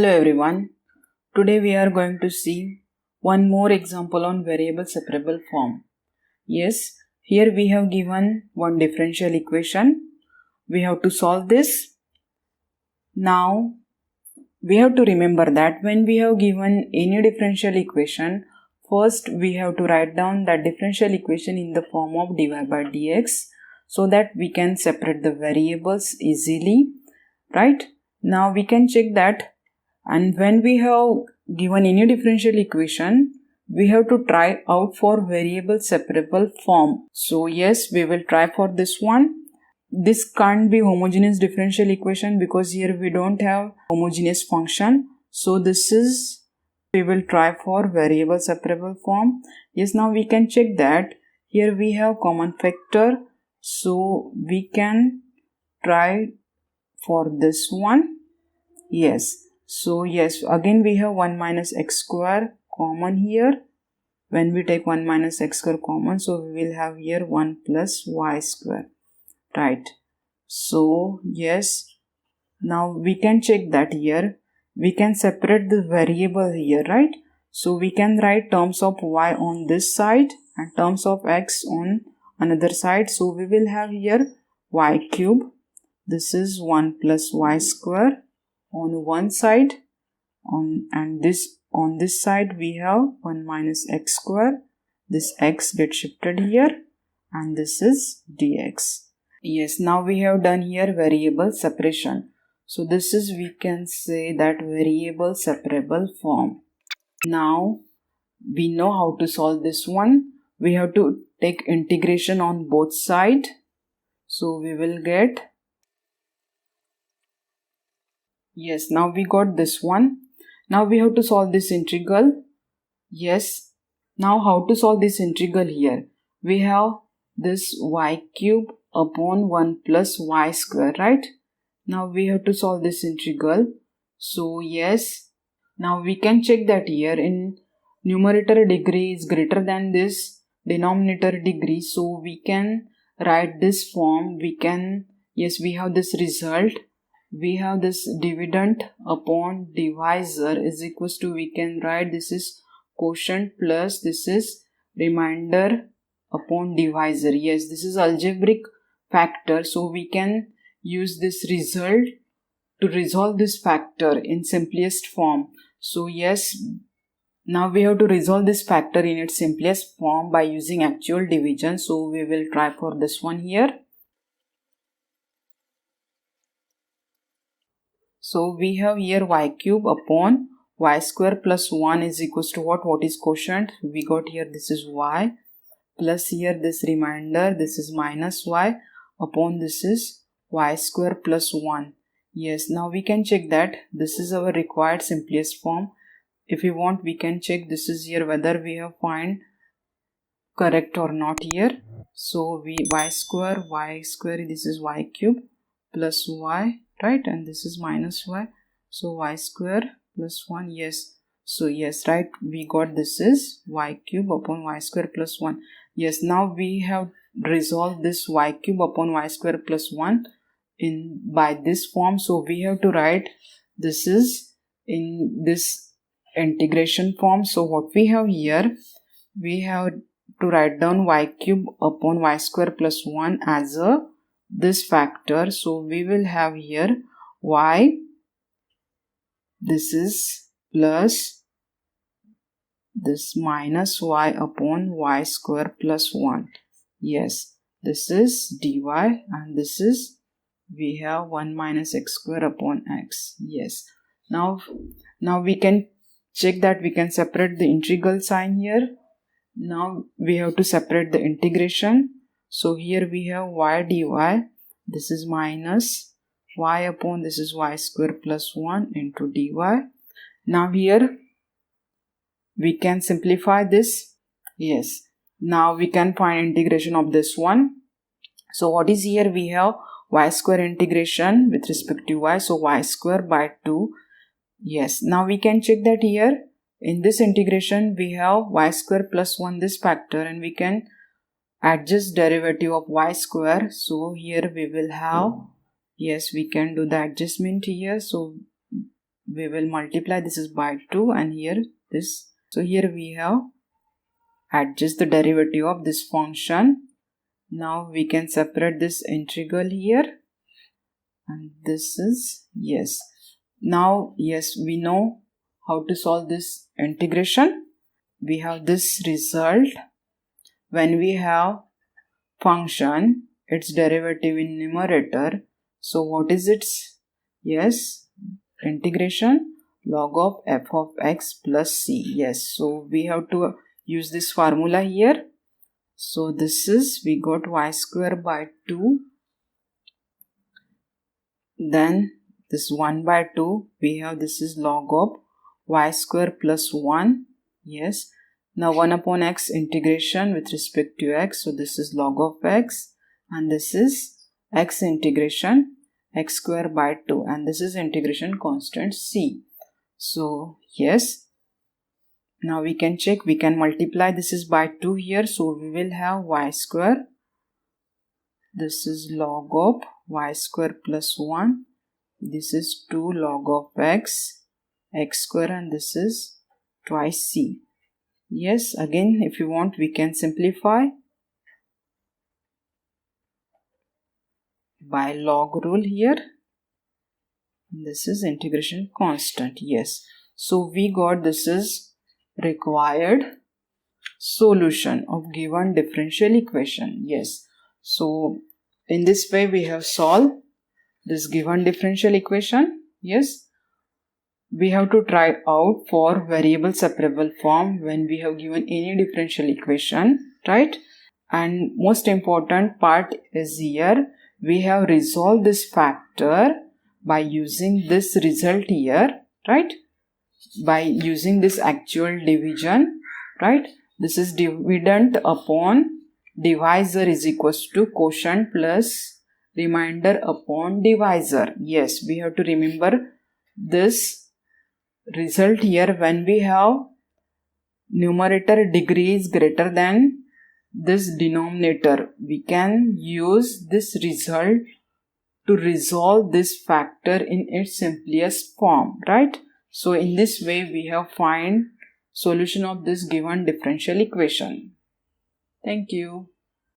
Hello everyone. Today we are going to see one more example on variable separable form. Yes, here we have given one differential equation. We have to solve this. Now we have to remember that when we have given any differential equation, first we have to write down that differential equation in the form of dy by dx so that we can separate the variables easily, right? Now we can check that. And when we have given any differential equation, we have to try out for variable separable form. So yes, we will try for this one. This can't be homogeneous differential equation because here we don't have homogeneous function. So we will try for variable separable form. Yes, now we can check that here we have common factor. So we can try for this one. Yes. So yes, again we have 1 minus x square common here. When we take 1 minus x square common, so we will have here 1 plus y square, right? So yes, now we can check that here. We can separate the variable here, right? So we can write terms of y on this side and terms of x on another side. So we will have here y cube. This is 1 plus y square on one side, on this side we have 1 minus x square. This x gets shifted here and this is dx. Yes, now we have done here variable separation. So this is, we can say that, variable separable form. Now we know how to solve this one. We have to take integration on both sides. So we will get, yes, now we got this one. Now we have to solve this integral. Yes, now how to solve this integral here? We have this y cube upon 1 plus y square, right? Now we have to solve this integral. So yes, now we can check that here in numerator degree is greater than this denominator degree. So we can write this form. We can, yes, we have this result. We have this dividend upon divisor is equals to, we can write this is quotient plus this is remainder upon divisor. Yes, this is algebraic factor. So we can use this result to resolve this factor in simplest form. So yes, now we have to resolve this factor in its simplest form by using actual division. So we will try for this one here. So we have here y cube upon y square plus 1 is equals to what? What is quotient? We got here this is y plus here this remainder, this is minus y upon this is y square plus 1. Yes, now we can check that this is our required simplest form. If you want, we can check this is here whether we have find correct or not here. So y square, this is y cube plus y, right? And this is minus y. So y square plus 1, yes. So yes, right, we got this is y cube upon y square plus 1. Yes, now we have resolved this y cube upon y square plus 1 in by this form. So we have to write this is in this integration form. So what we have here, we have to write down y cube upon y square plus 1 as this factor. So we will have here y, this is plus this minus y upon y square plus 1. Yes, this is dy and this is, we have 1 minus x square upon x. Yes, now we can check that we can separate the integral sign here. Now we have to separate the integration. So here we have y dy, this is minus y upon this is y square plus 1 into dy. Now here we can simplify this. Yes, now we can find integration of this one. So what is here? We have y square integration with respect to y. So y square by 2. Yes, now we can check that here in this integration we have y square plus 1 this factor, and we can adjust derivative of y square. So here we will have, yes, we can do the adjustment here. So we will multiply this is by 2 and here this. So here we have adjust the derivative of this function. Now we can separate this integral here and this is yes. Now yes, we know how to solve this integration. We have this result when we have function its derivative in numerator. So what is its? Yes, integration log of f of x plus c. Yes, so we have to use this formula here. So this is, we got y square by 2, then this 1 by 2 we have, this is log of y square plus 1. Yes, now 1 upon x integration with respect to x, so this is log of x and this is x integration x square by 2 and this is integration constant c. So yes, now we can check, we can multiply this is by 2 here, so we will have y square, this is log of y square plus 1, this is 2 log of x square and this is twice c. Yes, again if you want we can simplify by log rule here. This is integration constant. Yes, so we got this is required solution of given differential equation. Yes, so in this way we have solved this given differential equation. Yes, we have to try out for variable separable form when we have given any differential equation, right? And most important part is here, we have resolved this factor by using this result here, right? By using this actual division, right? This is dividend upon divisor is equals to quotient plus remainder upon divisor. Yes, we have to remember this result here. When we have numerator degree is greater than this denominator, we can use this result to resolve this factor in its simplest form, right? So in this way we have find solution of this given differential equation. Thank you.